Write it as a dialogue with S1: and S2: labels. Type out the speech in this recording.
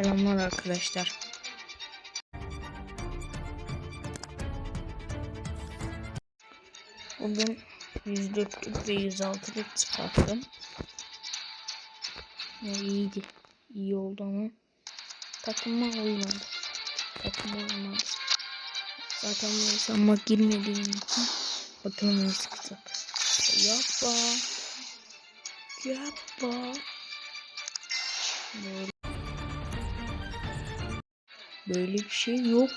S1: Selamlar arkadaşlar. Bugün 104 ve 106'lık çıkarttım. İyiydi. İyi oldu ama takıma uymadı. Zaten bu hesabıma girmediğim için bakalım ne çıkacak. Yapma. Böyle bir şey yok.